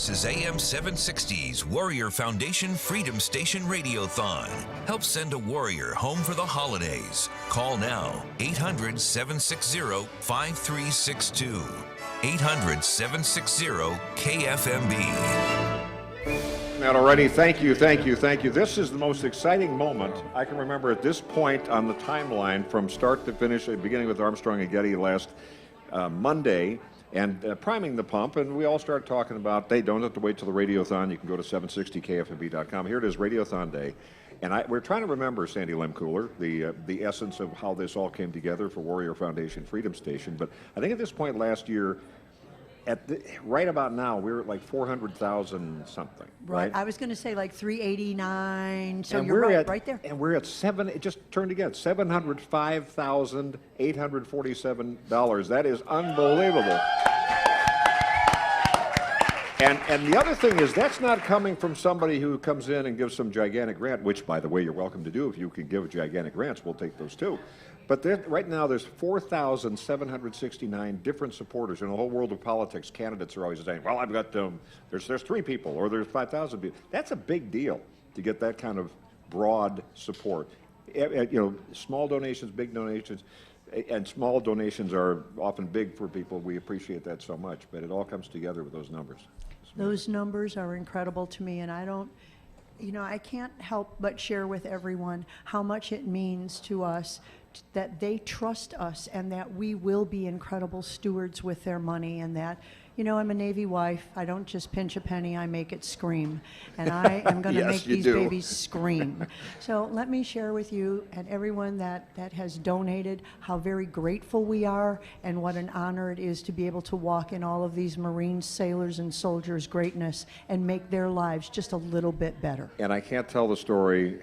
This is AM 760's Warrior Foundation Freedom Station Radiothon. Help send a warrior home for the holidays. Call now, 800-760-5362. 800-760-KFMB. Matt, already, thank you. This is the most exciting moment I can remember at this point on the timeline from start to finish, beginning with Armstrong and Getty last Monday, and priming the pump, and we all start talking about, they don't have to wait till the Radiothon. You can go to 760kfmb.com. Here it is, Radiothon Day. And we're trying to remember, Sandy Lemcooler, the essence of how this all came together for Warrior Foundation Freedom Station. But I think at this point last year, right about now, we're at like 400,000 something. Right. I was going to say like 389. So and you're right there. And we're at it just turned again, $705,847. That is unbelievable. And the other thing is, that's not coming from somebody who comes in and gives some gigantic grant, which, by the way, you're welcome to do. If you can give gigantic grants, we'll take those too. But right now, there's 4,769 different supporters in the whole world of politics. Candidates are always saying, well, I've got, there's 3 people, or there's 5,000 people. That's a big deal to get that kind of broad support. You know, small donations, big donations, and small donations are often big for people. We appreciate that so much, but it all comes together with those numbers. Those numbers are incredible to me, and I can't help but share with everyone how much it means to us that they trust us and that we will be incredible stewards with their money, and that, I'm a Navy wife. I don't just pinch a penny, I make it scream. And I am going to Yes, make these babies scream. So let me share with you and everyone that has donated how very grateful we are and what an honor it is to be able to walk in all of these Marines, sailors, and soldiers' greatness and make their lives just a little bit better. And I can't tell the story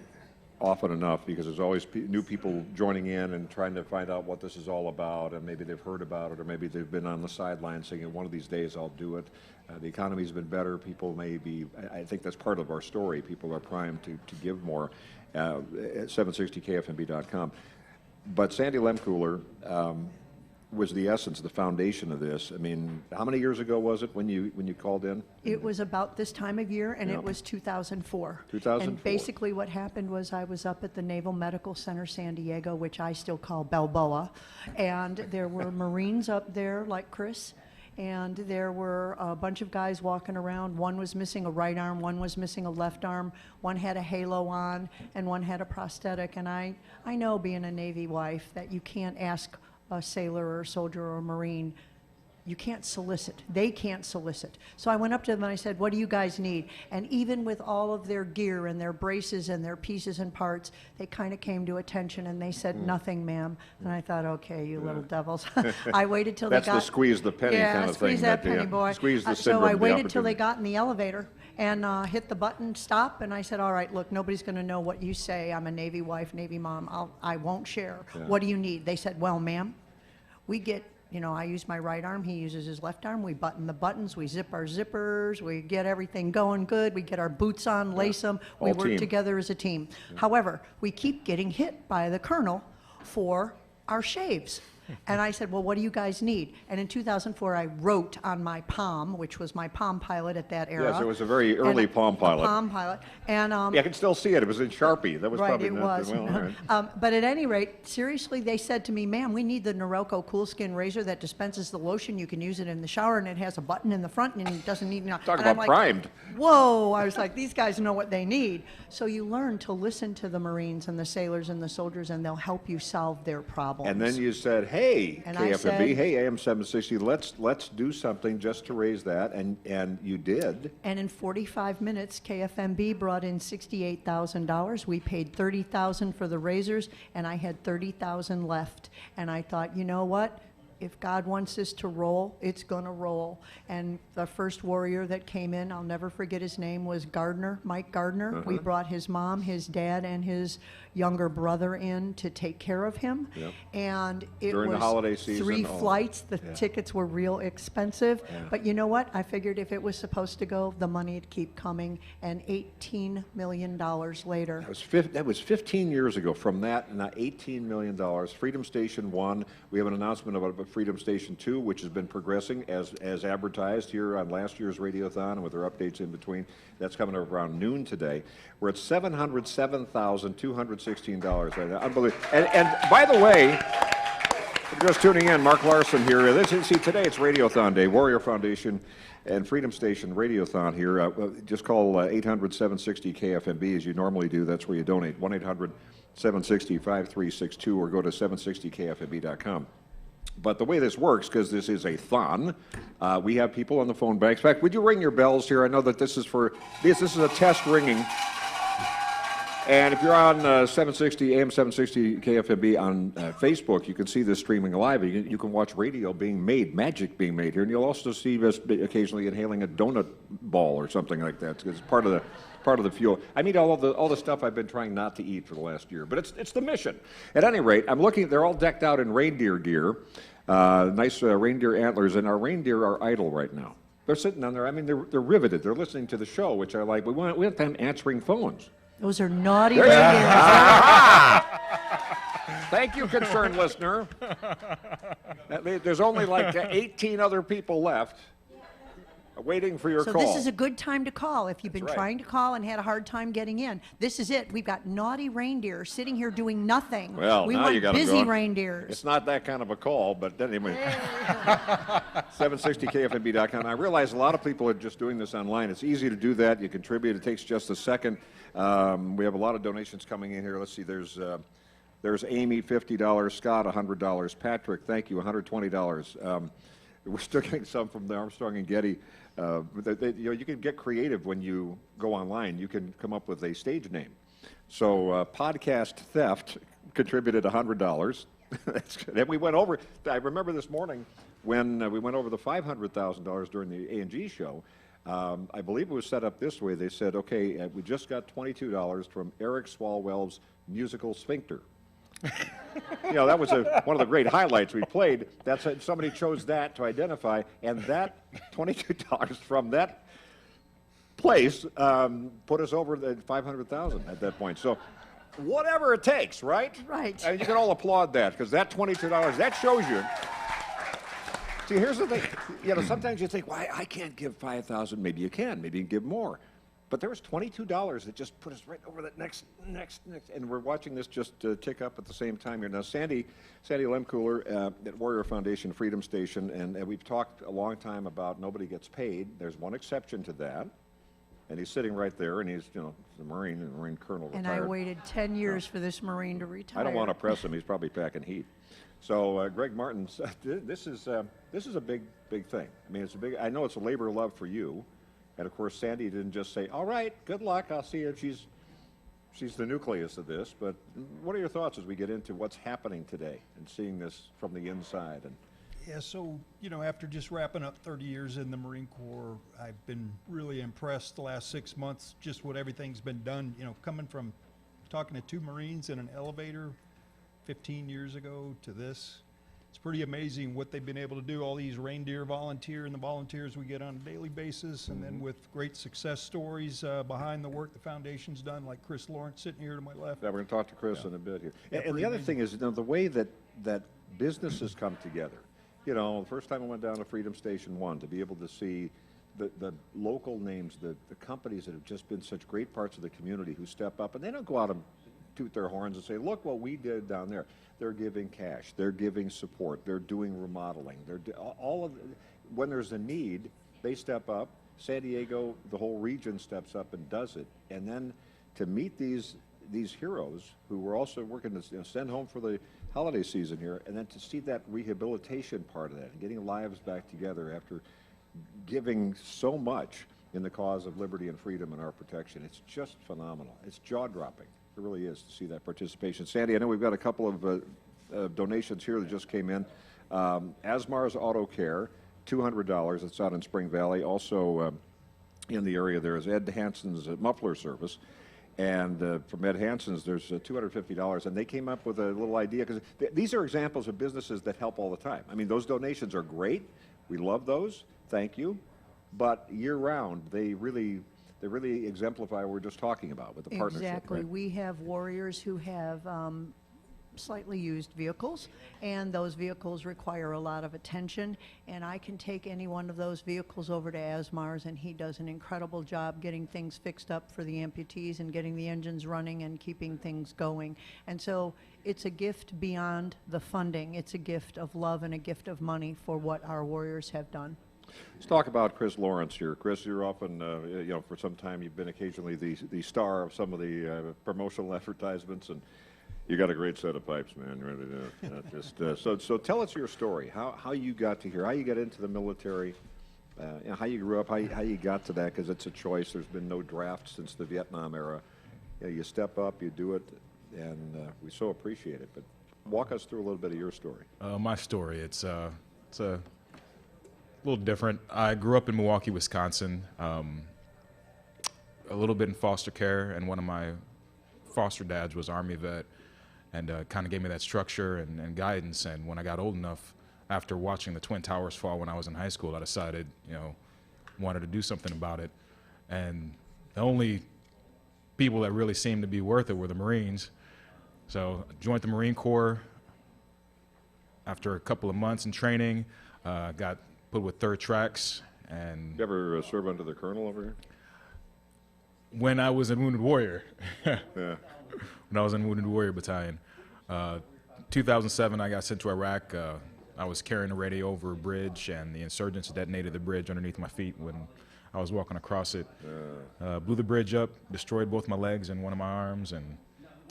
often enough, because there's always new people joining in and trying to find out what this is all about, and maybe they've heard about it, or maybe they've been on the sidelines saying, one of these days I'll do it. The economy's been better. People may be, I think that's part of our story. People are primed to give more at 760kfmb.com. But Sandy Lemcooler was the essence, the foundation of this. I mean, how many years ago was it when you called in? It was about this time of year, and it was 2004. 2004. And basically what happened was I was up at the Naval Medical Center San Diego, which I still call Balboa, and there were Marines up there like Chris, and there were a bunch of guys walking around. One was missing a right arm, one was missing a left arm, one had a halo on, and one had a prosthetic. And I know, being a Navy wife, that you can't ask a sailor or a soldier or a Marine, you can't solicit. They can't solicit. So I went up to them and I said, what do you guys need? And even with all of their gear and their braces and their pieces and parts, they kind of came to attention and they said, nothing, ma'am. And I thought, okay, you little devils. I waited till That's they got... the squeeze the penny kind of thing. Squeeze that penny, boy. Squeeze the So I syndrome, waited till they got in the elevator and hit the button, stop, and I said, all right, look, nobody's going to know what you say. I'm a Navy wife, Navy mom. I won't share. Yeah. What do you need? They said, well, ma'am, we get, I use my right arm, he uses his left arm, we button the buttons, we zip our zippers, we get everything going good, we get our boots on, lace them, we work together as a team. However, we keep getting hit by the colonel for our shaves. And I said, well, what do you guys need? And in 2004, I wrote on my Palm, which was my Palm Pilot at that era. Yes, it was a very early Palm Pilot. Palm Pilot. And, yeah, I can still see it. It was in Sharpie. That was right, probably it not was. well. Right. But at any rate, seriously, they said to me, ma'am, we need the Norelco Cool Skin razor that dispenses the lotion. You can use it in the shower, and it has a button in the front, and it doesn't need... Talk about primed. Whoa! I was like, these guys know what they need. So you learn to listen to the Marines and the sailors and the soldiers, and they'll help you solve their problems. And then you said, hey, and KFMB, hey, AM 760, let's do something just to raise that, and you did. And in 45 minutes, KFMB brought in $68,000. We paid $30,000 for the razors, and I had $30,000 left. And I thought, you know what? If God wants this to roll, it's going to roll. And the first warrior that came in, I'll never forget his name, was Gardner, Mike Gardner. We brought his mom, his dad, and his younger brother in to take care of him. Yep. And it During was the holiday season, 3 flights. The tickets were real expensive. Yeah. But you know what? I figured if it was supposed to go, the money would keep coming. And $18 million later. That was 15 years ago from that, now $18 million. Freedom Station 1, we have an announcement about Freedom Station 2, which has been progressing as advertised here on last year's Radiothon and with their updates in between. That's coming up around noon today. We're at $707,216 right now. Unbelievable. And by the way, if you're just tuning in, Mark Larson here. Today it's Radiothon Day, Warrior Foundation and Freedom Station Radiothon here. Just call 800-760-KFMB as you normally do. That's where you donate. 1-800-760-5362 or go to 760kfmb.com. But the way this works, because this is a thon, we have people on the phone banks. In fact, would you ring your bells here? I know that this is a test ringing. And if you're on 760 AM 760 KFMB on Facebook, you can see this streaming live. You can watch radio being made, magic being made here, and you'll also see us occasionally inhaling a donut ball or something like that. It's part of the fuel. I mean, all the stuff I've been trying not to eat for the last year, but it's the mission. At any rate, I'm looking. They're all decked out in reindeer gear, nice reindeer antlers, and our reindeer are idle right now. They're sitting on there. I mean, they're riveted. They're listening to the show, which I like. We want them answering phones. Those are naughty reindeers. Thank you, concerned listener. There's only like 18 other people left waiting for your call. So this is a good time to call. If you've been That's right. trying to call and had a hard time getting in, this is it. We've got naughty reindeer sitting here doing nothing. Well, we now want you got 'em busy going. reindeers. It's not that kind of a call, but anyway. 760kfmb.com. I realize a lot of people are just doing this online. It's easy to do that. You contribute. It takes just a second. We have a lot of donations coming in here. Let's see. There's Amy, $50. Scott, $100. Patrick, thank you, $120. We're still getting some from the Armstrong and Getty. You can get creative when you go online. You can come up with a stage name. So Podcast Theft contributed $100. That's good. And we went over. I remember this morning when we went over the $500,000 during the A&G show. I believe it was set up this way. They said, okay, we just got $22 from Eric Swalwell's musical Sphincter. That was one of the great highlights we played. Somebody chose that to identify, and that $22 from that place put us over the $500,000 at that point. So whatever it takes, right? Right. And you can all applaud that, because that $22, that shows you. See, here's the thing. Sometimes you think, why, I can't give $5,000. Maybe you can. Maybe you can give more. But there was $22 that just put us right over that next, and we're watching this just tick up at the same time here. Now, Sandy Lemcooler at Warrior Foundation Freedom Station, and we've talked a long time about nobody gets paid. There's one exception to that, and he's sitting right there, and he's, the Marine Colonel retired. And I waited 10 years for this Marine to retire. I don't want to press him. He's probably packing heat. So, Greg Martin, this is a big thing. I mean, I know it's a labor of love for you. And of course, Sandy didn't just say, all right, good luck, I'll see you. She's the nucleus of this. But what are your thoughts as we get into what's happening today and seeing this from the inside? Yeah, so, after just wrapping up 30 years in the Marine Corps, I've been really impressed the last 6 months, just what everything's been done. Coming from talking to 2 Marines in an elevator 15 years ago to this. It's pretty amazing what they've been able to do. All these reindeer volunteer and the volunteers we get on a daily basis, and then with great success stories behind the work the foundation's done, like Chris Lawrence sitting here to my left. Yeah, we're going to talk to Chris in a bit here. Yeah, and the other thing is, the way that businesses come together. The first time I went down to Freedom Station 1 to be able to see the local names, the companies that have just been such great parts of the community who step up, and they don't go out and toot their horns and say, look what we did down there. They're giving cash, they're giving support, they're doing remodeling, when there's a need, they step up. San Diego, the whole region steps up and does it. And then to meet these heroes who were also working to send home for the holiday season here, and then to see that rehabilitation part of that, and getting lives back together after giving so much in the cause of liberty and freedom and our protection, it's just phenomenal. It's jaw-dropping. It really is to see that participation. Sandy, I know we've got a couple of donations here that just came in. Asmar's Auto Care, $200. It's out in Spring Valley. Also in the area there is Ed Hansen's Muffler Service. And from Ed Hansen's, there's $250. And they came up with a little idea, because these are examples of businesses that help all the time. I mean, those donations are great. We love those. Thank you. But year-round, they really exemplify what we're just talking about with the partnership. Exactly. Right? We have warriors who have slightly used vehicles, and those vehicles require a lot of attention, and I can take any one of those vehicles over to Asmar's, and he does an incredible job getting things fixed up for the amputees and getting the engines running and keeping things going. And so it's a gift beyond the funding. It's a gift of love and a gift of money for what our warriors have done. Let's talk about Chris Lawrence here. Chris, you're often, for some time you've been occasionally the star of some of the promotional advertisements, and you got a great set of pipes, man. You really do. So tell us your story. How you got to here? How you got into the military? How you grew up? How you got to that? Because it's a choice. There's been no draft since the Vietnam era. You step up, you do it, and we so appreciate it. But walk us through a little bit of your story. My story. It's a little different. I grew up in Milwaukee, Wisconsin, a little bit in foster care, and one of my foster dads was Army vet, and kind of gave me that structure and guidance. And when I got old enough, after watching the Twin Towers fall when I was in high school, I decided, wanted to do something about it. And the only people that really seemed to be worth it were the Marines. So I joined the Marine Corps. After a couple of months in training, got put with 3rd Tracks. And You ever serve under the colonel over here? when I was in Wounded Warrior, Yeah. when I was in Wounded Warrior Battalion, 2007 I got sent to Iraq. I was carrying a radio over a bridge, and the insurgents detonated the bridge underneath my feet when I was walking across it. Blew the bridge up, destroyed both my legs and one of my arms, and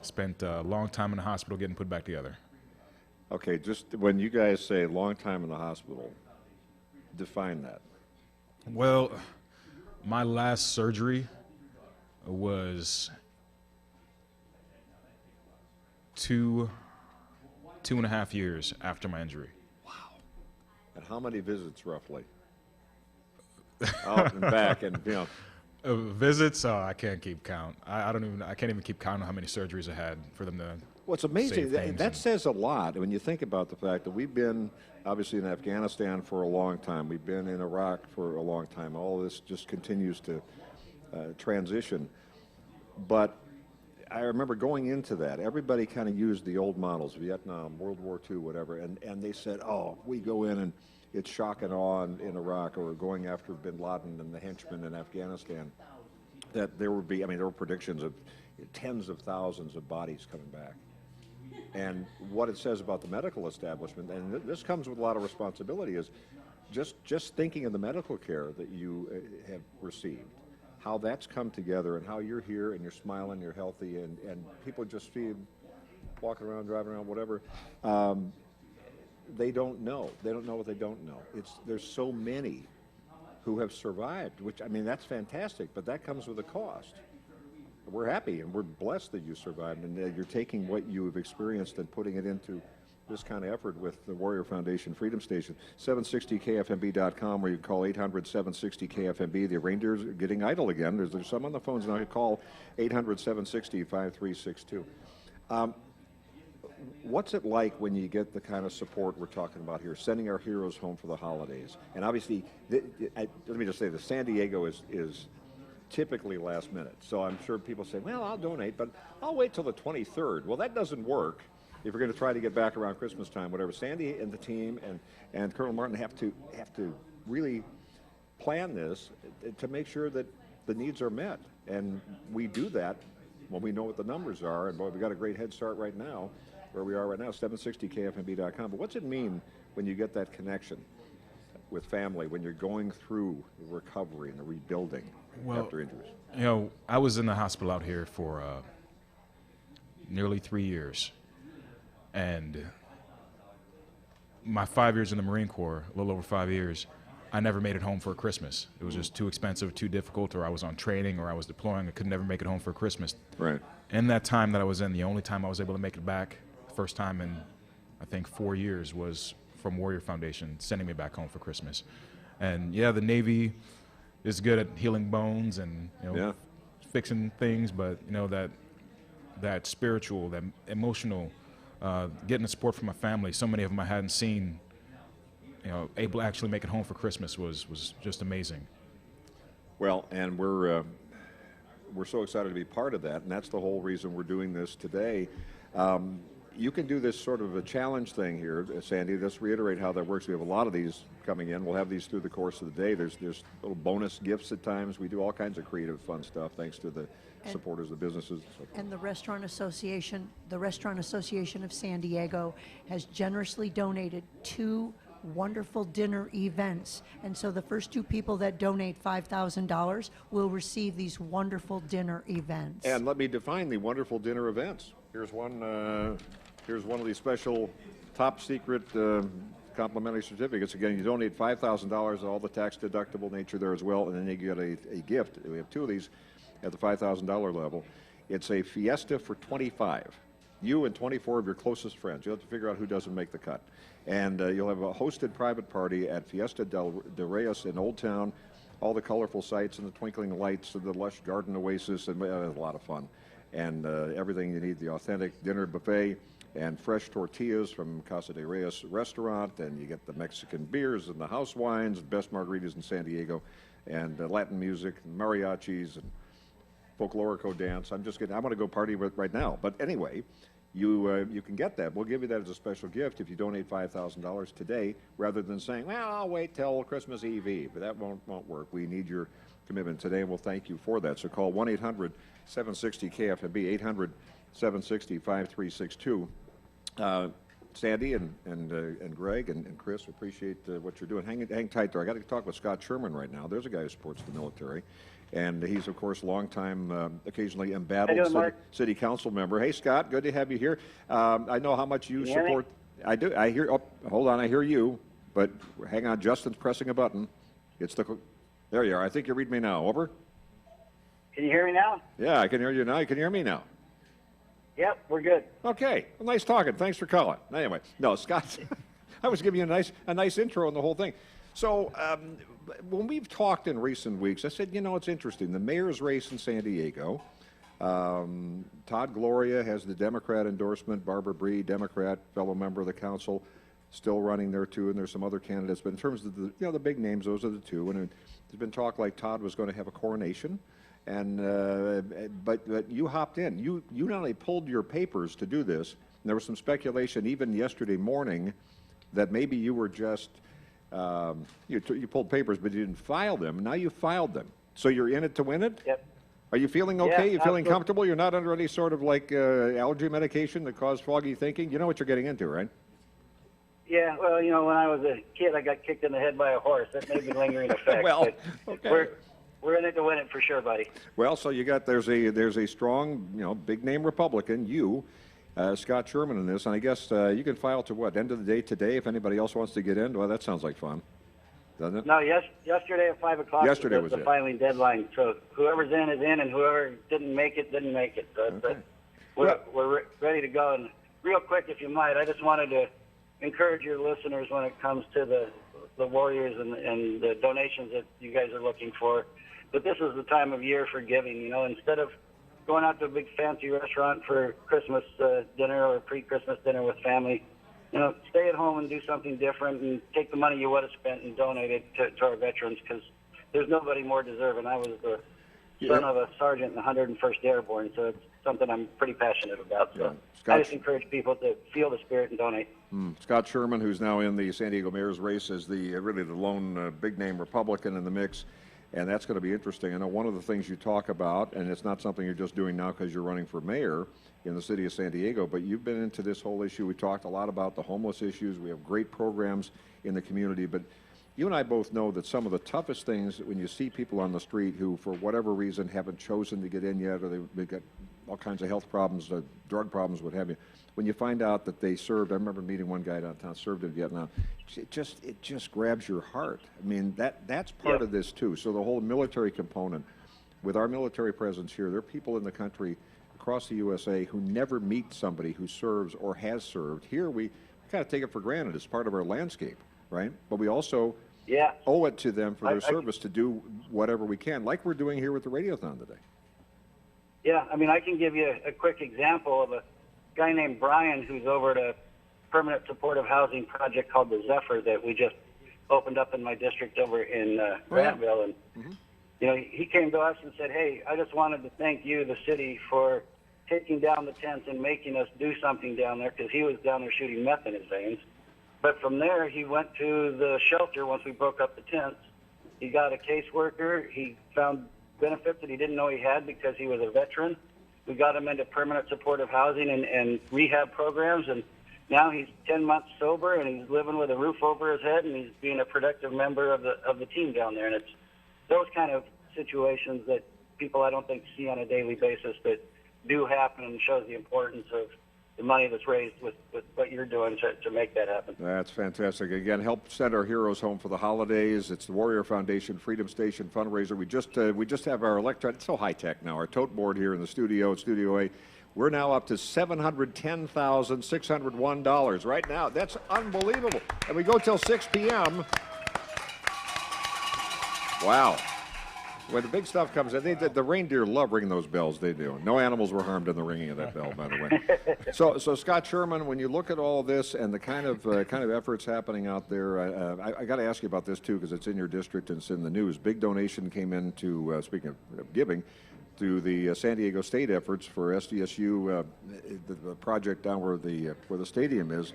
spent a long time in the hospital getting put back together. Okay, just when you guys say long time in the hospital, define that. Well, my last surgery was two and a half years after my injury. And how many visits roughly? Out and back, and Visits, I can't keep count. I can't even keep count on how many surgeries I had for them to. Well, it's amazing. save things That and- says a lot when you think about the fact that we've been obviously in Afghanistan for a long time. We've been in Iraq for a long time. All this just continues to transition. But I remember going into that, everybody kind of used the old models, Vietnam, World War II, whatever, and they said, oh, we go in and it's shock and awe in Iraq, or going after bin Laden and the henchmen in Afghanistan, that there would be, there were predictions of tens of thousands of bodies coming back. And what it says about the medical establishment, and this comes with a lot of responsibility, is just thinking of the medical care that you have received, how that's come together, and how you're here and you're smiling, you're healthy, and people just see you walking around, driving around, whatever. They don't know. They don't know what they don't know. There's so many who have survived, which, that's fantastic, but that comes with a cost. We're happy and we're blessed that you survived, and that you're taking what you've experienced and putting it into this kind of effort with the Warrior Foundation Freedom Station. 760KFMB.com, where you can call 800-760-KFMB. The reindeers are getting idle again. There's some on the phones now. You call 800-760-5362. What's it like when you get the kind of support we're talking about here, sending our heroes home for the holidays? And obviously, let me just say, the San Diego is typically last minute. So I'm sure people say, well, I'll donate, but I'll wait till the 23rd. Well, that doesn't work if you're going to try to get back around Christmas time, whatever. Sandy and the team and Colonel Martin have to really plan this to make sure that the needs are met. And we do that when we know what the numbers are. And boy, we've got a great head start right now, where we are right now, 760KFMB.com. But what's it mean when you get that connection with family, when you're going through the recovery and the rebuilding after injuries? I was in the hospital out here for nearly 3 years. And my 5 years in the Marine Corps, a little over 5 years, I never made it home for Christmas. It was just too expensive, too difficult, or I was on training, or I was deploying. I could never make it home for Christmas. Right. In that time that I was in, the only time I was able to make it back, the first time in, I think, 4 years, was from Warrior Foundation sending me back home for Christmas. And yeah, the Navy is good at healing bones and fixing things, but that spiritual, that emotional, getting the support from my family, so many of them I hadn't seen, able to actually make it home for Christmas was just amazing. Well, and we're so excited to be part of that, and that's the whole reason we're doing this today. you can do this sort of a challenge thing here, Sandy. Let's reiterate how that works. We have a lot of these coming in. We'll have these through the course of the day. There's little bonus gifts at times. We do all kinds of creative, fun stuff thanks to the supporters, the businesses. And so forth. And the Restaurant Association of San Diego has generously donated 2 wonderful dinner events. And so the first 2 people that donate $5,000 will receive these wonderful dinner events. And let me define the wonderful dinner events. Here's one. Here's one of these special, top secret complimentary certificates. Again, you donate $5,000, all the tax deductible nature there as well, and then you get a gift. We have 2 of these at the $5,000 level. It's a fiesta for 25. You and 24 of your closest friends. You'll have to figure out who doesn't make the cut. And you'll have a hosted private party at Fiesta de Reyes in Old Town. All the colorful sights and the twinkling lights and the lush garden oasis, and a lot of fun. And everything you need, the authentic dinner buffet and fresh tortillas from Casa de Reyes restaurant, and you get the Mexican beers and the house wines, the best margaritas in San Diego, and Latin music, and mariachis, and folklorico dance. I'm just kidding. I want to go party right now. But anyway, you can get that. We'll give you that as a special gift if you donate $5,000 today, rather than saying, well, I'll wait till Christmas Eve. But that won't work. We need your commitment today, and we'll thank you for that. So call 1-800-760-KFMB, 800-760-5362. Sandy and Greg and Chris, appreciate what you're doing. Hang tight there. I got to talk with Scott Sherman right now. There's a guy who supports the military, and he's of course longtime, occasionally embattled city council member. Hey Scott, good to have you here. I know how much you support. I do. I hear. Oh, hold on. I hear you, but hang on. Justin's pressing a button. It's the. There you are. I think you read me now. Over. Can you hear me now? Yeah, I can hear you now. You can hear me now. Yep, we're good. Okay. Well, nice talking. Thanks for calling. Anyway, no, Scott, I was giving you a nice intro on the whole thing. So when we've talked in recent weeks, I said, it's interesting. The mayor's race in San Diego, Todd Gloria has the Democrat endorsement. Barbara Bree, Democrat, fellow member of the council, still running there too. And there's some other candidates. But in terms of the big names, those are the 2. And there's been talk like Todd was going to have a coronation. And but you hopped in. You not only pulled your papers to do this, and there was some speculation even yesterday morning that maybe you were just you pulled papers, but you didn't file them. Now you filed them, so you're in it to win it. Yep. Are you feeling okay? Yeah, you feeling absolutely. comfortable? You're not under any sort of like allergy medication that cause foggy thinking. You know what you're getting into, right? Yeah, well, when I was a kid, I got kicked in the head by a horse. That may be lingering effect. Well, but okay. We're in it to win it for sure, buddy. Well, so you got there's a strong big name Republican, Scott Sherman in this, and I guess you can file to what, end of the day today if anybody else wants to get in. Well, that sounds like fun, doesn't it? No, yesterday at 5 o'clock Yesterday was was the it. filing deadline. So whoever's in is in, and whoever didn't make it didn't make it. So Okay. we're ready to go. And real quick, if you might, I just wanted to encourage your listeners when it comes to the Warriors and the donations that you guys are looking for. But this is the time of year for giving. Instead of going out to a big fancy restaurant for Christmas dinner or pre-Christmas dinner with family, stay at home and do something different and take the money you would have spent and donate it to our veterans, because there's nobody more deserving. I was the son of a sergeant in the 101st Airborne, so it's something I'm pretty passionate about. So I just encourage people to feel the spirit and donate. Scott Sherman, who's now in the San Diego mayor's race, is really the lone big name Republican in the mix. And that's going to be interesting. I know one of the things you talk about, and it's not something you're just doing now because you're running for mayor in the city of San Diego, but you've been into this whole issue. We talked a lot about the homeless issues. We have great programs in the community, but you and I both know that some of the toughest things when you see people on the street who, for whatever reason, haven't chosen to get in yet, or they've got all kinds of health problems, drug problems, what have you, when you find out that they served, I remember meeting one guy downtown, served in Vietnam, it just grabs your heart. I mean, that's part of this too. So the whole military component, with our military presence here, there are people in the country across the USA who never meet somebody who serves or has served. Here we kind of take it for granted as part of our landscape, right? But we also owe it to them for their service to do whatever we can, like we're doing here with the Radiothon today. Yeah, I mean, I can give you a quick example of a guy named Brian who's over at a permanent supportive housing project called the Zephyr that we just opened up in my district over in Grantville. And, he came to us and said, hey, I just wanted to thank you, the city, for taking down the tents and making us do something down there because he was down there shooting meth in his veins. But from there, he went to the shelter once we broke up the tents. He got a caseworker. He found benefits that he didn't know he had because he was a veteran. We got him into permanent supportive housing and rehab programs, and now he's 10 months sober, and he's living with a roof over his head, and he's being a productive member of the team down there. And it's those kind of situations that people I don't think see on a daily basis that do happen, and shows the importance of the money that's raised with what you're doing to make that happen. That's fantastic. Again, help send our heroes home for the holidays. It's the Warrior Foundation Freedom Station fundraiser. We just have our it's so high tech now. Our tote board here in the studio at Studio A. We're now up to $710,601 right now. That's unbelievable. And we go till 6 p.m. Wow. When the big stuff comes in, the reindeer love ringing those bells. They do. No animals were harmed in the ringing of that bell, by the way. So Scott Sherman, when you look at all this and the kind of efforts happening out there, I got to ask you about this too, because it's in your district and it's in the news. Big donation came in to, speaking of giving, to the San Diego State efforts for SDSU, the project down where the stadium is,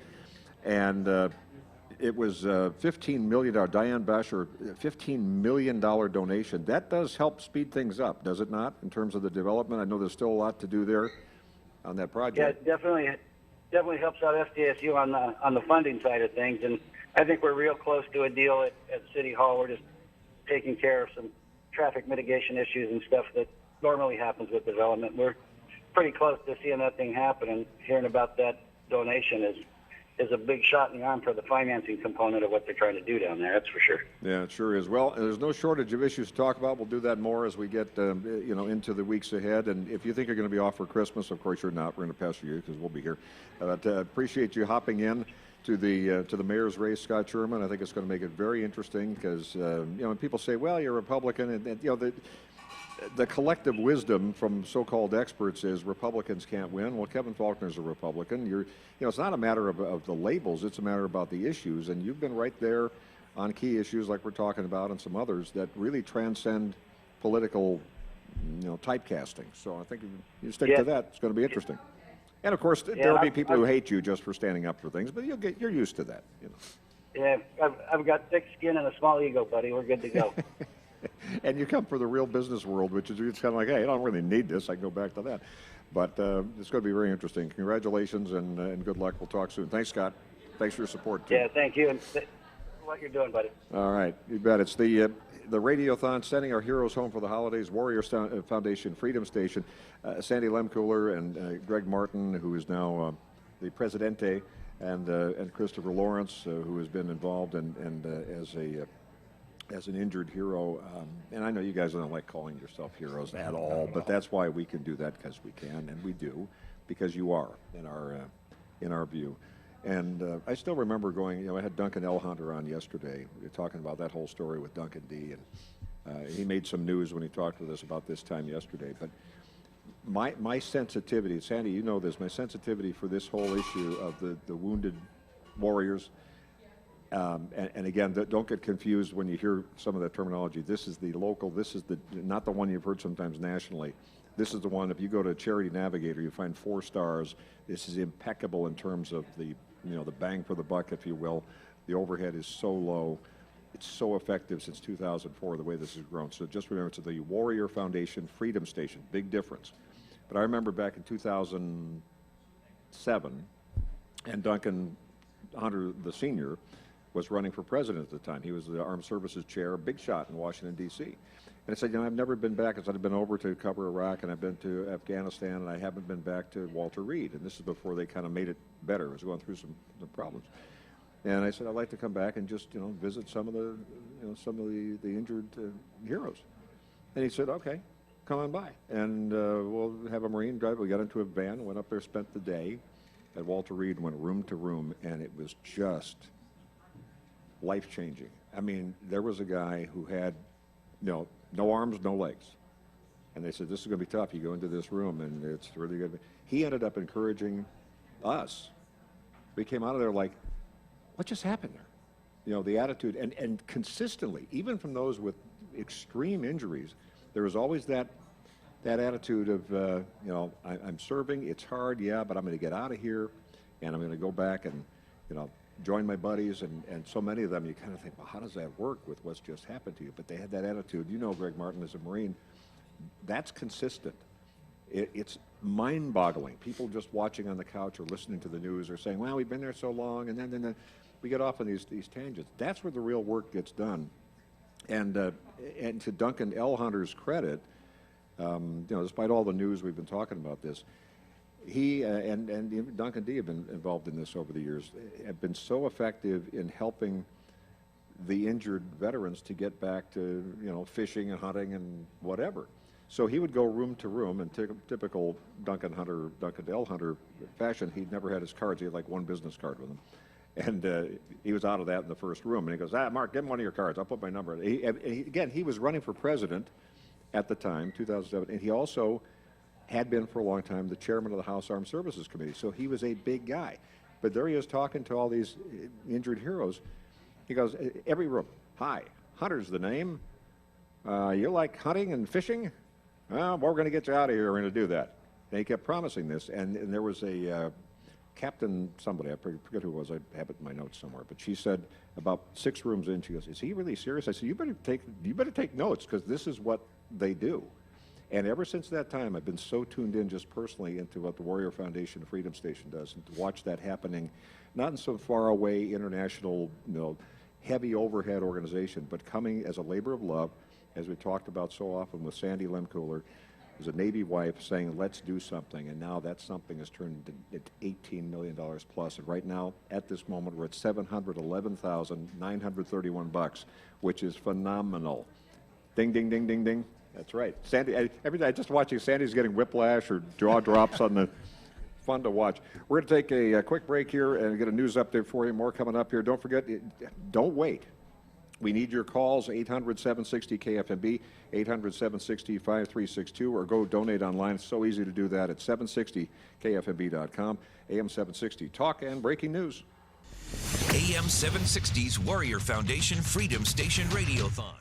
and. It was $15 million, Diane Basher, $15 million donation. That does help speed things up, does it not, in terms of the development? I know there's still a lot to do there on that project. Yeah, it definitely helps out SDSU on the funding side of things, and I think we're real close to a deal at City Hall. We're just taking care of some traffic mitigation issues and stuff that normally happens with development. We're pretty close to seeing that thing happen, and hearing about that donation is a big shot in the arm for the financing component of what they're trying to do down there. That's for sure. Yeah, it sure is. Well, there's no shortage of issues to talk about. We'll do that more as we get into the weeks ahead. And if you think you're going to be off for Christmas, of course you're not. We're going to pester you because we'll be here. But appreciate you hopping in to the mayor's race, Scott Sherman. I think it's going to make it very interesting because when people say, "Well, you're a Republican," and the collective wisdom from so-called experts is Republicans can't win. Well, Kevin Faulconer's a Republican. It's not a matter of the labels. It's a matter about the issues. And you've been right there on key issues like we're talking about and some others that really transcend political, typecasting. So I think if you stick to that, it's going to be interesting. And of course, there'll be people who hate you just for standing up for things, but you're used to that. Yeah, I've got thick skin and a small ego, buddy. We're good to go. And you come from the real business world, which is it's kind of like, hey, I don't really need this. I can go back to that. But it's going to be very interesting. Congratulations and good luck. We'll talk soon. Thanks, Scott. Thanks for your support, too. Yeah, thank you. And for what you're doing, buddy. All right. You bet. It's the Radiothon, sending our heroes home for the holidays, Warrior Foundation Freedom Station. Sandy Lemcooler and Greg Martin, who is now the Presidente, and Christopher Lawrence, who has been involved as an injured hero, and I know you guys don't like calling yourself heroes at all, but that's why we can do that, because we can, and we do, because you are in our view. And I still remember going. I had Duncan L. Hunter on yesterday. We were talking about that whole story with Duncan D. And he made some news when he talked with us about this time yesterday. But my sensitivity, Sandy, you know this, my sensitivity for this whole issue of the wounded warriors. And again, don't get confused when you hear some of that terminology. This is the local, this is not the one you've heard sometimes nationally. This is the one, if you go to Charity Navigator, you find 4 stars. This is impeccable in terms of the bang for the buck, if you will. The overhead is so low. It's so effective since 2004, the way this has grown. So just remember, it's the Warrior Foundation Freedom Station. Big difference. But I remember back in 2007, and Duncan Hunter, the senior, was running for president at the time. He was the Armed Services Chair, a big shot in Washington, D.C. And I said, I've never been back. I said, I've been over to cover Iraq, and I've been to Afghanistan, and I haven't been back to Walter Reed. And this is before they kind of made it better. I was going through some problems. And I said, I'd like to come back and just, visit some of the injured heroes. And he said, okay, come on by. And we'll have a Marine drive. We got into a van, went up there, spent the day at Walter Reed, went room to room, and it was just life-changing. I mean, there was a guy who had, no arms, no legs. And they said, this is going to be tough. You go into this room, and it's really good. He ended up encouraging us. We came out of there like, what just happened there? The attitude, and consistently, even from those with extreme injuries, there was always that that attitude of, I'm serving, it's hard, yeah, but I'm going to get out of here, and I'm going to go back and, join my buddies, and so many of them, you kind of think, well, how does that work with what's just happened to you? But they had that attitude. Greg Martin, as a Marine, that's consistent. It's mind-boggling. People just watching on the couch or listening to the news are saying, well, we've been there so long, and then we get off on these tangents. That's where the real work gets done. And to Duncan L. Hunter's credit, despite all the news we've been talking about this, he and Duncan D. have been involved in this over the years, have been so effective in helping the injured veterans to get back to, fishing and hunting and whatever. So he would go room to room in typical Duncan L. Hunter fashion. He'd never had his cards. He had like one business card with him. And he was out of that in the first room. And he goes, Mark, give him one of your cards. I'll put my number in it. He was running for president at the time, 2007, and he also had been for a long time the chairman of the House Armed Services Committee. So he was a big guy. But there he is talking to all these injured heroes. He goes, every room, hi, Hunter's the name. You like hunting and fishing? Well, we're going to get you out of here. We're going to do that. And he kept promising this. And there was a captain, somebody, I forget who it was. I have it in my notes somewhere. But she said about 6 rooms in, she goes, is he really serious? I said, you better take notes, because this is what they do. And ever since that time, I've been so tuned in just personally into what the Warrior Foundation Freedom Station does, and to watch that happening, not in some far away international, heavy overhead organization, but coming as a labor of love, as we talked about so often with Sandy Lemcooler, as a Navy wife saying, let's do something. And now that something has turned into $18 million plus. And right now, at this moment, we're at $711,931, which is phenomenal. Ding, ding, ding, ding, ding. That's right. Sandy, every day, just watching Sandy's getting whiplash or jaw drops on the, fun to watch. We're going to take a quick break here and get a news update for you. More coming up here. Don't forget, don't wait. We need your calls, 800-760-KFMB, 800-760-5362, or go donate online. It's so easy to do that at 760KFMB.com. AM 760, talk and breaking news. AM 760's Warrior Foundation Freedom Station Radiothon.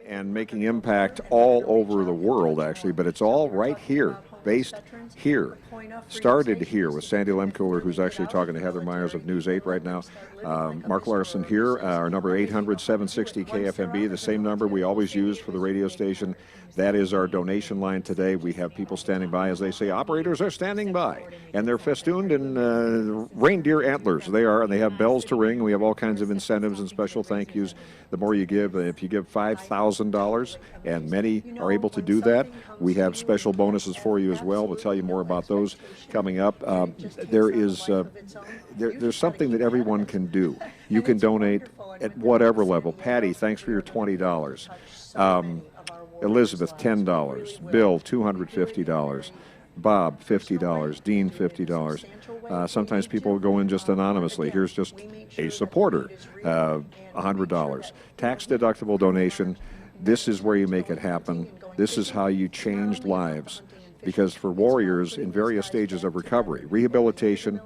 and making impact all over the world, actually, but it's all right here, based here. Started here with Sandy Lemcooler, who's actually talking to Heather Myers of News 8 right now. Mark Larson here, our number 800-760-KFMB, the same number we always use for the radio station. That is our donation line today. We have people standing by, as they say, operators are standing by, and they're festooned in reindeer antlers. They are, and they have bells to ring. We have all kinds of incentives and special thank yous. The more you give, if you give $5,000, and many are able to do that, we have special bonuses for you as well. We'll tell you more about those coming up. There's something that everyone can do. You can donate at whatever level. Patty, thanks for your $20. Elizabeth, $10. Bill, $250. Bob, $50. Dean, $50. Sometimes people go in just anonymously. Here's just a supporter, $100. Tax-deductible donation. This is where you make it happen. This is how you changed lives. Because for warriors in various stages of recovery, rehabilitation,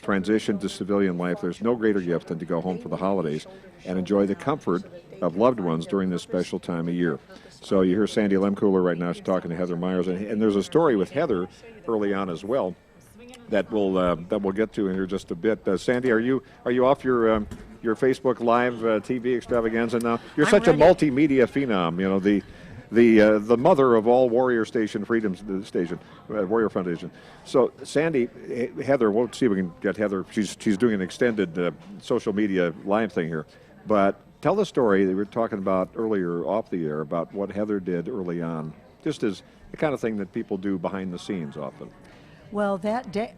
transition to civilian life, there's no greater gift than to go home for the holidays and enjoy the comfort of loved ones during this special time of year. So you hear Sandy Lemcooler right now. She's talking to Heather Myers, and there's a story with Heather early on as well that we'll get to in here just a bit. Sandy, are you off your Facebook Live TV extravaganza now? You're such a multimedia phenom. You know, the mother of all Warrior Station Freedom Station, Warrior Foundation. So Sandy, Heather, we'll see if we can get Heather. She's doing an extended social media live thing here, but tell the story that we were talking about earlier off the air about what Heather did early on, just as the kind of thing that people do behind the scenes often. Well, that day,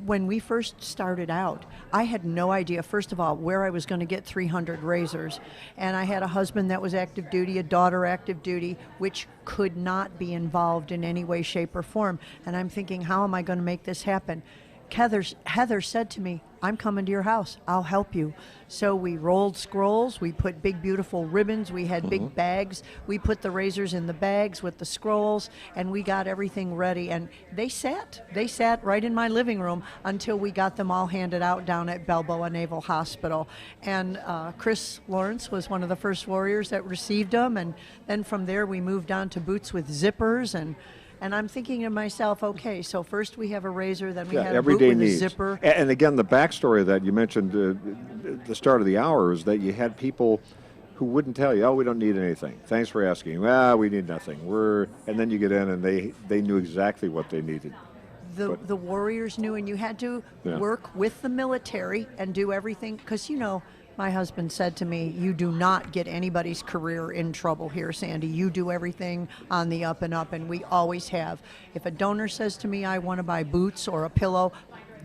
when we first started out, I had no idea, first of all, where I was going to get 300 razors. And I had a husband that was active duty, a daughter active duty, which could not be involved in any way, shape, or form. And I'm thinking, how am I going to make this happen? Heather said to me, I'm coming to your house. I'll help you. So we rolled scrolls. We put big, beautiful ribbons. We had big bags. We put the razors in the bags with the scrolls, and we got everything ready. And they sat right in my living room until we got them all handed out down at Balboa Naval Hospital. And Chris Lawrence was one of the first warriors that received them. And then from there, we moved on to boots with zippers. And I'm thinking to myself, okay, so first we have a razor, then we have a boot with a zipper. And again, the backstory that you mentioned at the start of the hour is that you had people who wouldn't tell you, oh, we don't need anything. Thanks for asking. Well, we need nothing. And then you get in and they knew exactly what they needed. The warriors knew, and you had to work with the military and do everything, because, you know, my husband said to me, you do not get anybody's career in trouble here, Sandy. You do everything on the up and up, and we always have. If a donor says to me, I want to buy boots or a pillow,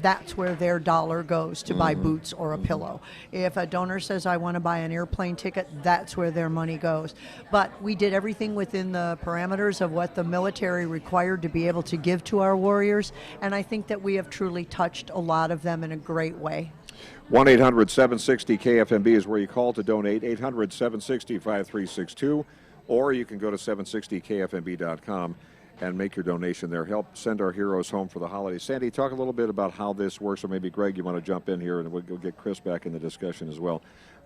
that's where their dollar goes, to buy boots or a pillow. If a donor says, I want to buy an airplane ticket, that's where their money goes. But we did everything within the parameters of what the military required to be able to give to our warriors, and I think that we have truly touched a lot of them in a great way. 1-800-760-KFMB is where you call to donate, 800-760-5362, or you can go to 760KFMB.com and make your donation there. Help send our heroes home for the holidays. Sandy, talk a little bit about how this works, or maybe Greg, you want to jump in here, and we'll get Chris back in the discussion as well.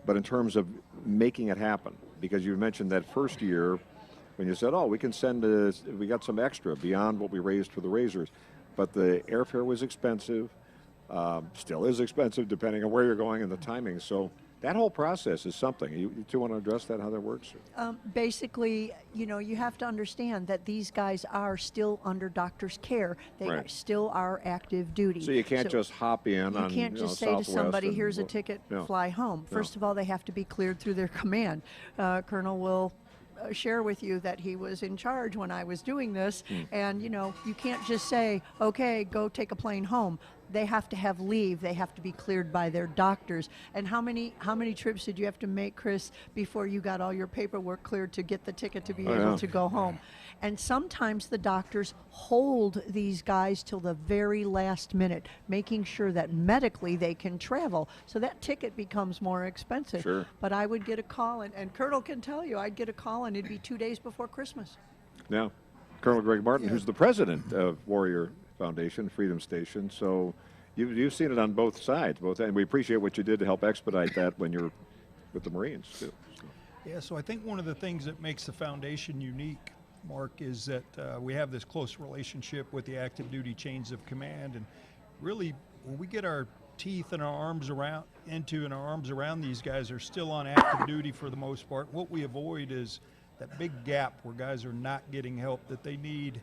But in terms of making it happen, because you mentioned that first year when you said, oh, we can send, we got some extra beyond what we raised for the razors, but the airfare was expensive. Still is expensive depending on where you're going and the timing. So that whole process is something. You two want to address that, how that works? Basically, you know, you have to understand that these guys are still under doctor's care. They still are active duty. So you can't just hop in on, you can't just say to somebody, here's a ticket, fly home. First of all, they have to be cleared through their command. Colonel will share with you that he was in charge when I was doing this, and you know, you can't just say, okay, go take a plane home. They have to have leave. They have to be cleared by their doctors. And how many trips did you have to make, Chris, before you got all your paperwork cleared to get the ticket to be able to go home? And sometimes the doctors hold these guys till the very last minute, making sure that medically they can travel. So that ticket becomes more expensive. Sure. But I would get a call, and Colonel can tell you, I'd get a call and it'd be 2 days before Christmas. Yeah. Colonel Greg Martin, who's the president of Warrior Foundation, Freedom Station. So you've seen it on both sides, and we appreciate what you did to help expedite that when you're with the Marines too. So. Yeah, so I think one of the things that makes the foundation unique, Mark, is that we have this close relationship with the active duty chains of command, and really when we get our teeth and our arms around these guys are still on active duty for the most part. What we avoid is that big gap where guys are not getting help that they need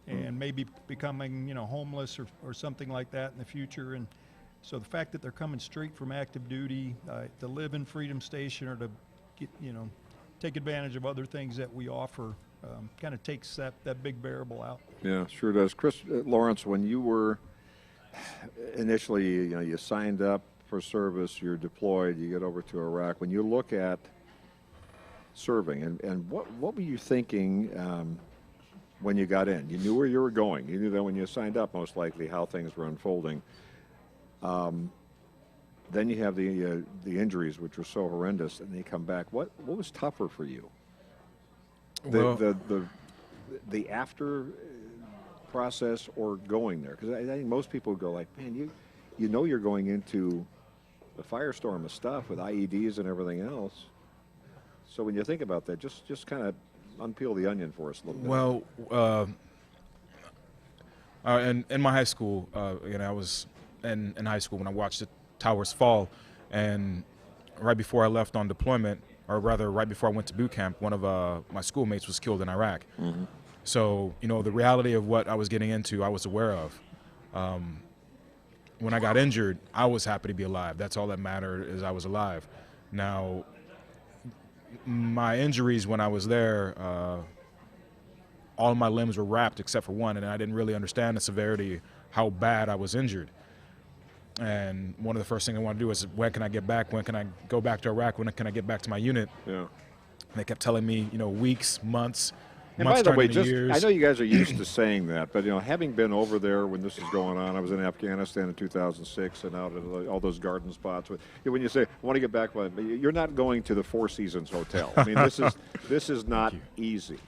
and maybe becoming, homeless or something like that in the future. And so the fact that they're coming straight from active duty to live in Freedom Station or to get, take advantage of other things that we offer kind of takes that big variable out. Yeah, sure does. Chris Lawrence, when you were initially, you signed up for service, you're deployed, you get over to Iraq. When you look at serving, and what were you thinking when you got in? You knew where you were going. You knew that when you signed up, most likely, how things were unfolding. Then you have the injuries, which were so horrendous, and they come back. What was tougher for you? The after process or going there? Because I think most people go like, man, you know you're going into the firestorm of stuff with IEDs and everything else. So when you think about that, just kind of unpeel the onion for us a little bit. Well, in my high school, I was in high school when I watched the towers fall, and right before I left on deployment, or rather right before I went to boot camp, one of my schoolmates was killed in Iraq. Mm-hmm. So, the reality of what I was getting into, I was aware of. When I got injured, I was happy to be alive. That's all that mattered, is I was alive. Now, my injuries when I was there, all my limbs were wrapped except for one, and I didn't really understand the severity, how bad I was injured. And one of the first things I wanted to do was, when can I get back? When can I go back to Iraq? When can I get back to my unit? Yeah. And they kept telling me, weeks, months. And by the way, I know you guys are used to saying that, but having been over there when this is going on, I was in Afghanistan in 2006 and out at all those garden spots. When you say, I want to get back, you're not going to the Four Seasons Hotel. I mean, this is not easy.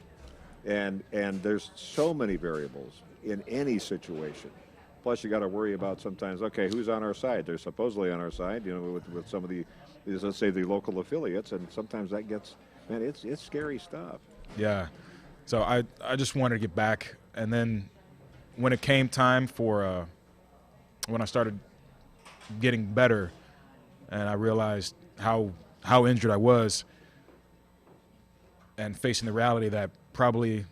And there's so many variables in any situation. Plus, you got to worry about sometimes, okay, who's on our side? They're supposedly on our side, with some of the, let's say, the local affiliates, and sometimes that gets, man, it's scary stuff. Yeah. So I just wanted to get back, and then when it came time for, when I started getting better, and I realized how injured I was, and facing the reality that probably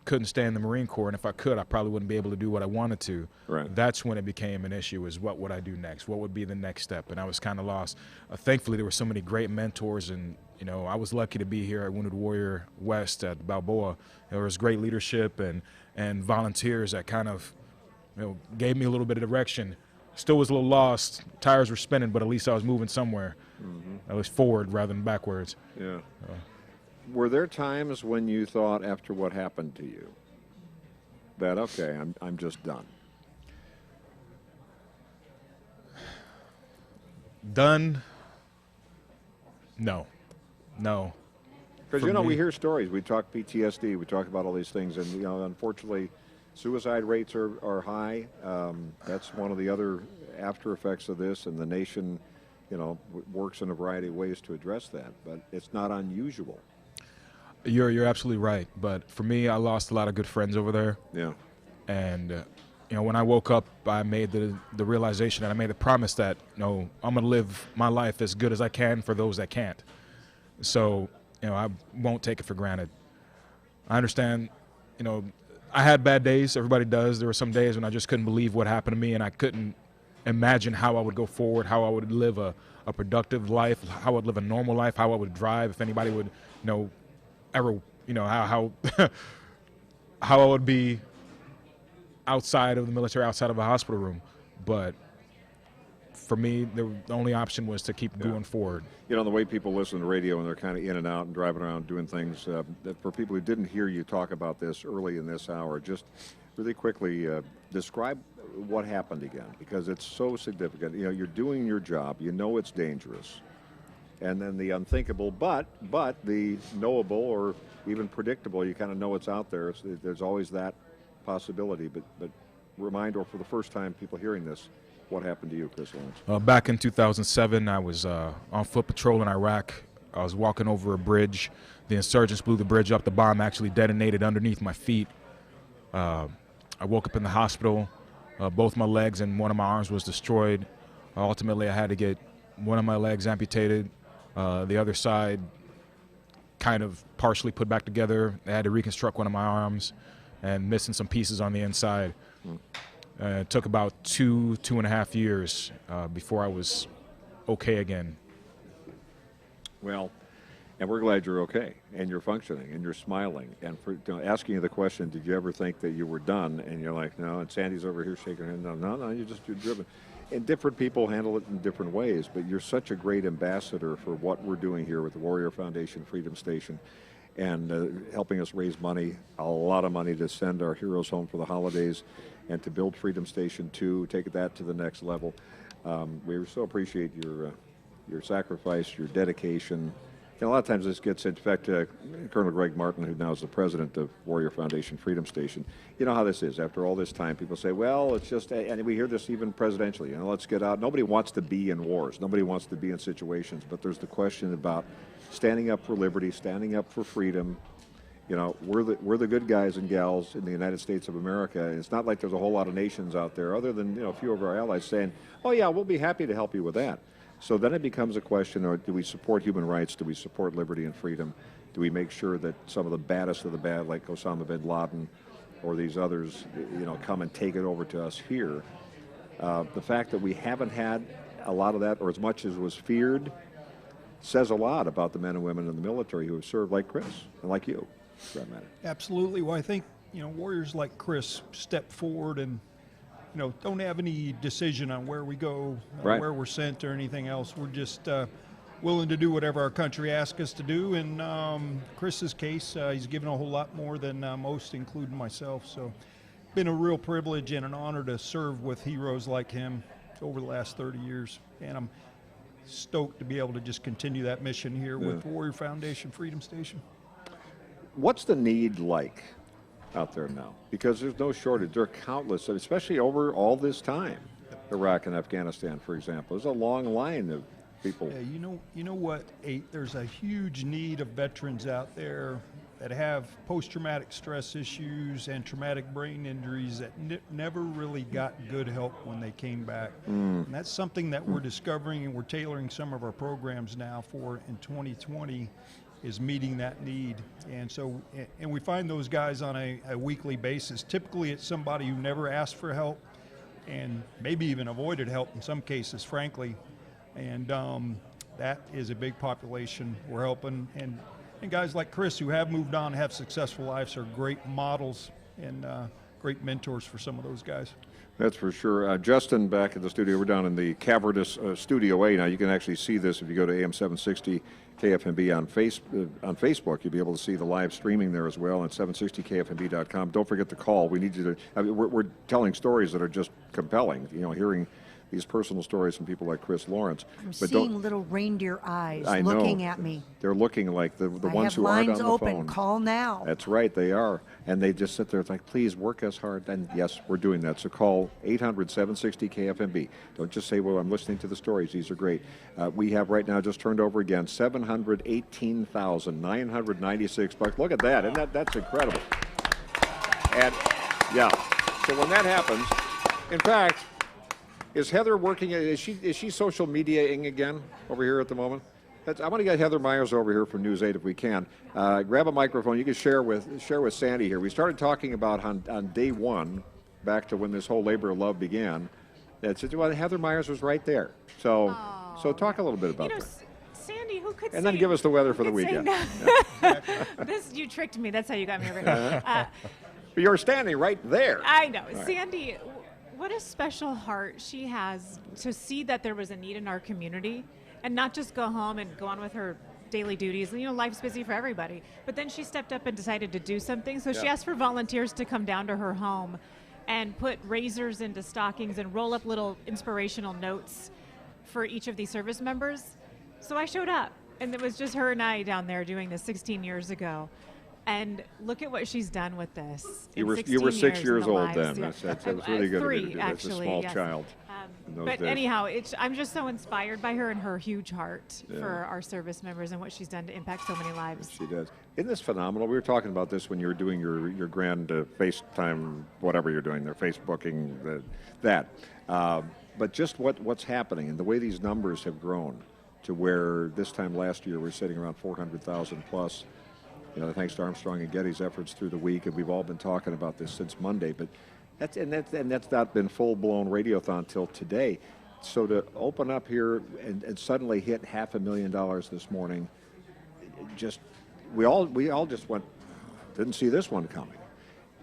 couldn't stay in the Marine Corps, and if I could, I probably wouldn't be able to do what I wanted to. Right. That's when it became an issue, is what would I do next? What would be the next step? And I was kind of lost. Thankfully, there were so many great mentors, and I was lucky to be here at Wounded Warrior West at Balboa. There was great leadership and volunteers that kind of gave me a little bit of direction. Still was a little lost. Tires were spinning, but at least I was moving somewhere. Mm-hmm. At least forward rather than backwards. Yeah. Were there times when you thought, after what happened to you, that, okay, I'm just done? Done? No. Because, we hear stories. We talk PTSD. We talk about all these things. And, unfortunately, suicide rates are high. That's one of the other after effects of this. And the nation, works in a variety of ways to address that. But it's not unusual. You're absolutely right. But for me, I lost a lot of good friends over there. Yeah. And, when I woke up, I made the realization, and I made the promise that, I'm going to live my life as good as I can for those that can't. So, I won't take it for granted. I understand, I had bad days. Everybody does. There were some days when I just couldn't believe what happened to me, and I couldn't imagine how I would go forward, how I would live a productive life, how I would live a normal life, how I would drive, if anybody would, ever, how how I would be outside of the military, outside of a hospital room. But for me, the only option was to keep going forward. The way people listen to radio and they're kind of in and out and driving around doing things, for people who didn't hear you talk about this early in this hour, just really quickly describe what happened again, because it's so significant. You're doing your job, it's dangerous. And then the unthinkable, but the knowable or even predictable, you kind of know it's out there. There's always that possibility. But remind, or for the first time, people hearing this, what happened to you, Chris Lawrence? Back in 2007, I was on foot patrol in Iraq. I was walking over a bridge. The insurgents blew the bridge up. The bomb actually detonated underneath my feet. I woke up in the hospital. Both my legs and one of my arms was destroyed. Ultimately, I had to get one of my legs amputated. The other side kind of partially put back together. I had to reconstruct one of my arms and missing some pieces on the inside. It took about 2.5 years before I was okay again. Well, and we're glad you're okay, and you're functioning, and you're smiling. And for asking you the question, did you ever think that you were done? And you're like, no. And Sandy's over here shaking her head. No, you're driven. And different people handle it in different ways, but you're such a great ambassador for what we're doing here with the Warrior Foundation Freedom Station, and helping us raise money, a lot of money to send our heroes home for the holidays, and to build Freedom Station 2, take that to the next level. We so appreciate your sacrifice, your dedication. And a lot of times this gets, in fact, Colonel Greg Martin, who now is the president of Warrior Foundation Freedom Station, you know how this is. After all this time, people say, well, it's just, and we hear this even presidentially, let's get out. Nobody wants to be in wars. Nobody wants to be in situations. But there's the question about standing up for liberty, standing up for freedom. We're the good guys and gals in the United States of America. And it's not like there's a whole lot of nations out there, other than a few of our allies saying, oh, yeah, we'll be happy to help you with that. So then it becomes a question, do we support human rights? Do we support liberty and freedom? Do we make sure that some of the baddest of the bad, like Osama bin Laden or these others, come and take it over to us here? The fact that we haven't had a lot of that, or as much as was feared, says a lot about the men and women in the military who have served, like Chris and like you, for that matter. Absolutely. Well, I think, warriors like Chris step forward and don't have any decision on where we go, right, where we're sent, or anything else. We're just willing to do whatever our country asks us to do. In Chris's case, he's given a whole lot more than most, including myself. So it's been a real privilege and an honor to serve with heroes like him over the last 30 years. And I'm stoked to be able to just continue that mission here with Warrior Foundation Freedom Station. What's the need like out there now? Because there's no shortage. There are countless, especially over all this time. Iraq and Afghanistan, for example. There's a long line of people. Yeah, you know what, there's a huge need of veterans out there that have post-traumatic stress issues and traumatic brain injuries that never really got good help when they came back. And that's something that we're discovering, and we're tailoring some of our programs now for in 2020, is meeting that need. And so, and we find those guys on a weekly basis. Typically it's somebody who never asked for help and maybe even avoided help in some cases, frankly. And that is a big population we're helping. And guys like Chris, who have moved on, have successful lives, are great models and great mentors for some of those guys. That's for sure. Justin, back at the studio. We're down in the cavernous Studio A. Now, you can actually see this if you go to AM 760 KFMB on Facebook. You'll be able to see the live streaming there as well on 760KFMB.com. Don't forget to call. We need you to. We're telling stories that are just compelling. Hearing these personal stories from people like Chris Lawrence. I'm seeing little reindeer eyes looking at me. They're looking like the ones who aren't on the phone. I have lines open. Call now. That's right, they are. And they just sit there, it's like, please work us hard. And yes, we're doing that. So call 800-760-KFMB. Don't just say, well, I'm listening to the stories. These are great. We have right now just turned over again $718,996. Look at that. That's incredible. And yeah, so when that happens, in fact, is Heather working? Is she social media-ing again over here at the moment? I want to get Heather Myers over here from News 8 if we can. Grab a microphone. You can share with Sandy here. We started talking about on day one, back to when this whole labor of love began. Heather Myers was right there. So talk a little bit about that. Sandy, who could? And then give us the weather for the weekend. No. You tricked me. That's how you got me over here. You're standing right there. I know, right. Sandy. What a special heart she has to see that there was a need in our community and not just go home and go on with her daily duties. Life's busy for everybody. But then she stepped up and decided to do something. So she asked for volunteers to come down to her home and put razors into stockings and roll up little inspirational notes for each of these service members. So I showed up, and it was just her and I down there doing this 16 years ago. And look at what she's done with this. You were 6 years old then. Yeah. That was really good. Three, of you to do. actually. That's a small yes. child. in those But days. anyhow, I'm just so inspired by her and her huge heart for our service members and what she's done to impact so many lives. She does. Isn't this phenomenal? We were talking about this when you were doing your grand FaceTime, whatever you're doing there, Facebooking, that. But just what's happening and the way these numbers have grown to where this time last year we're sitting around 400,000 plus. You know, thanks to Armstrong and Getty's efforts through the week, and we've all been talking about this since Monday. But that's not been full-blown Radiothon till today. So to open up here and suddenly hit $500,000 this morning, we all just went, didn't see this one coming.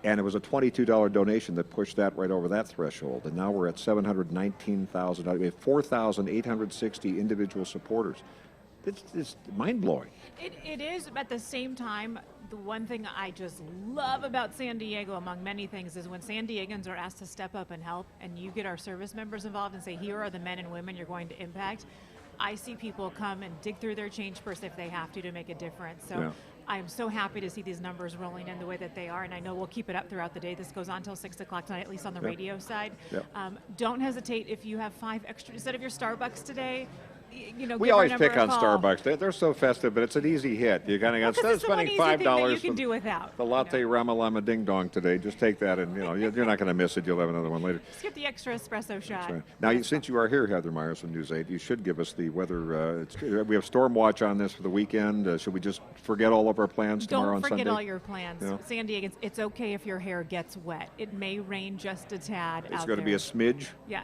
And it was a $22 donation that pushed that right over that threshold. And now we're at 719,000. We have 4,860 individual supporters. It's mind-blowing. It is, but at the same time, the one thing I just love about San Diego, among many things, is when San Diegans are asked to step up and help, and you get our service members involved and say, here are the men and women you're going to impact. I see people come and dig through their change purse if they have to make a difference. So Yeah. I am so happy to see these numbers rolling in the way that they are, and I know we'll keep it up throughout the day. This goes on until 6 o'clock tonight, at least on the radio side. Yep. Don't hesitate if you have 5 extra instead of your Starbucks today. We give our always number pick a on call. Starbucks. They're so festive, but it's an easy hit. You kind of Well, 'cause instead of it's the one spending easy thing that $5 you can do without. the latte Rama Lama Ding Dong today, just take that, and you're not going to miss it. You'll have another one later. Just get the extra espresso shot. Right. Now, since you are here, Heather Myers from News 8, you should give us the weather. We have storm watch on this for the weekend. Should we just forget all of our plans tomorrow Don't on Sunday? forget all your plans. Yeah. San Diegans, it's okay if your hair gets wet. It may rain just a tad It's out going to be a there. smidge. Yeah.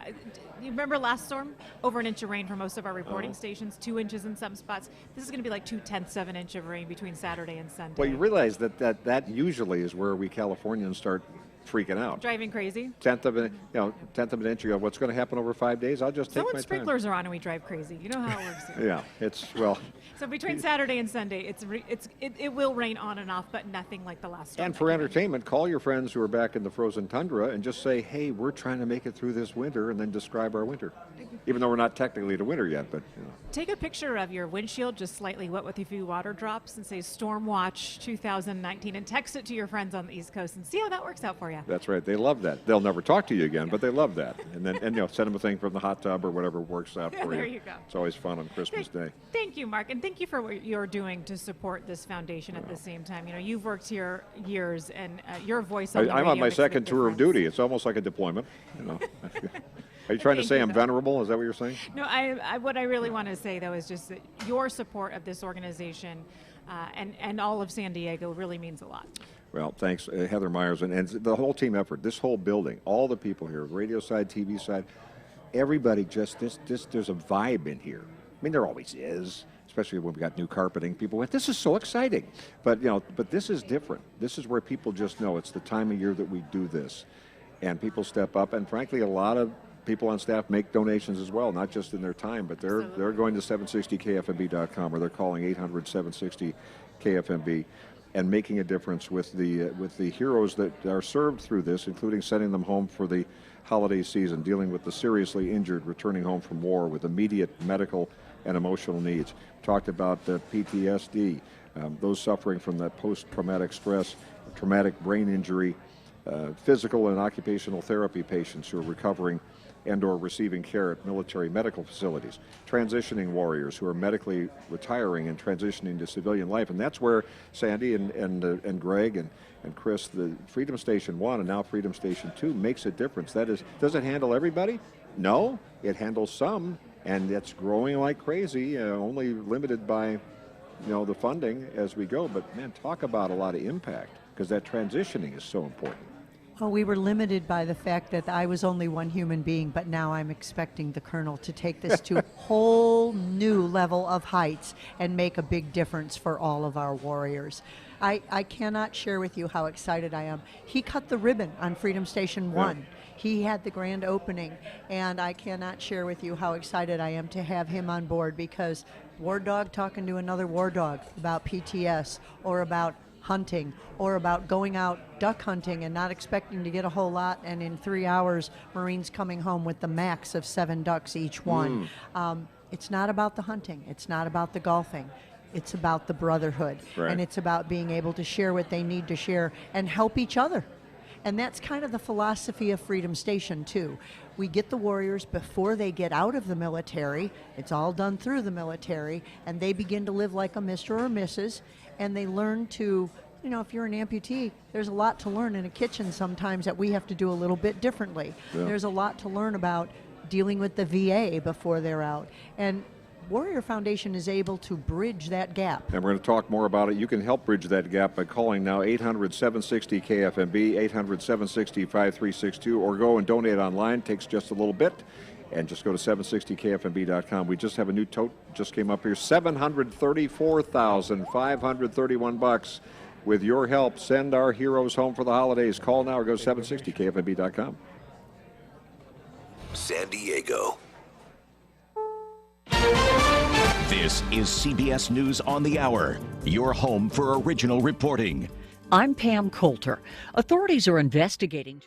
You remember last storm? Over an inch of rain for most of our reporting stations, 2 inches in some spots. This is going to be like 2/10 of an inch of rain between Saturday and Sunday. Well, you realize that usually is where we Californians start freaking out. Driving crazy. Tenth of an inch. You go, what's going to happen over 5 days? I'll just So take when my sprinklers are on and we drive crazy, you know how it works here. time. Yeah, So between Saturday and Sunday, it will rain on and off, but nothing like the last storm. and that for came in. entertainment, call your friends who are back in the frozen tundra and just say, hey, we're trying to make it through this winter, and then describe our winter. Even though we're not technically to winter yet, but Take a picture of your windshield just slightly wet with a few water drops and say Storm Watch 2019 and text it to your friends on the East Coast and see how that works out for you. that's right. They love that. They'll never talk to you again, but they love that. And then send them a thing from the hot tub or whatever works out for There you go. It's always fun on Christmas Day. Thank you, Mark, and thank you for what you're doing to support this foundation at the same time. You've worked here years, and your voice on the I'm on radio my makes a big second tour of difference. duty. It's almost like a deployment. Are you trying to Thank say you, I'm though. venerable? Is that what you're saying? No, what I really want to say, though, is just that your support of this organization and all of San Diego really means a lot. Well, thanks, Heather Myers, and the whole team effort, this whole building, all the people here, radio side, TV side, everybody there's a vibe in here. I mean, there always is, especially when we got new carpeting. People went, this is so exciting. But this is different. This is where people just know it's the time of year that we do this. And people step up, and frankly, a lot of people on staff make donations as well, not just in their time, but they're going to 760kfmb.com or they're calling 800-760-KFMB and making a difference with the heroes that are served through this, including sending them home for the holiday season, dealing with the seriously injured returning home from war with immediate medical and emotional needs. Talked about PTSD, those suffering from that post-traumatic stress, traumatic brain injury, physical and occupational therapy patients who are recovering and or receiving care at military medical facilities, transitioning warriors who are medically retiring and transitioning to civilian life. And that's where Sandy and Greg and Chris, the Freedom Station 1 and now Freedom Station 2 makes a difference. That is, does it handle everybody? No, it handles some, and it's growing like crazy, only limited by the funding as we go. But man, talk about a lot of impact, because that transitioning is so important. Well, we were limited by the fact that I was only one human being, but now I'm expecting the Colonel to take this to a whole new level of heights and make a big difference for all of our warriors. I cannot share with you how excited I am. He cut the ribbon on Freedom Station 1. Yeah. He had the grand opening, and I cannot share with you how excited I am to have him on board, because War Dog talking to another War Dog about PTS or about hunting or about going out duck hunting and not expecting to get a whole lot, and in 3 hours Marines coming home with the max of 7 ducks each one. It's not about the hunting, it's not about the golfing, it's about the brotherhood. Right. And it's about being able to share what they need to share and help each other. And that's kind of the philosophy of Freedom Station too. We get the warriors before they get out of the military. It's all done through the military, and they begin to live like a Mr. or Mrs., and they learn to, you know, if you're an amputee, there's a lot to learn in a kitchen sometimes that we have to do a little bit differently. Yeah. There's a lot to learn about dealing with the VA before they're out. And Warrior Foundation is able to bridge that gap. And we're going to talk more about it. You can help bridge that gap by calling now 800-760-KFMB, 800-760-5362, or go and donate online. It takes just a little bit. And just go to 760kfmb.com. We just have a new tote, just came up here, $734,531. With your help, send our heroes home for the holidays. Call now or go to 760kfmb.com. San Diego. This is CBS News on the Hour, your home for original reporting. I'm Pam Coulter. Authorities are investigating.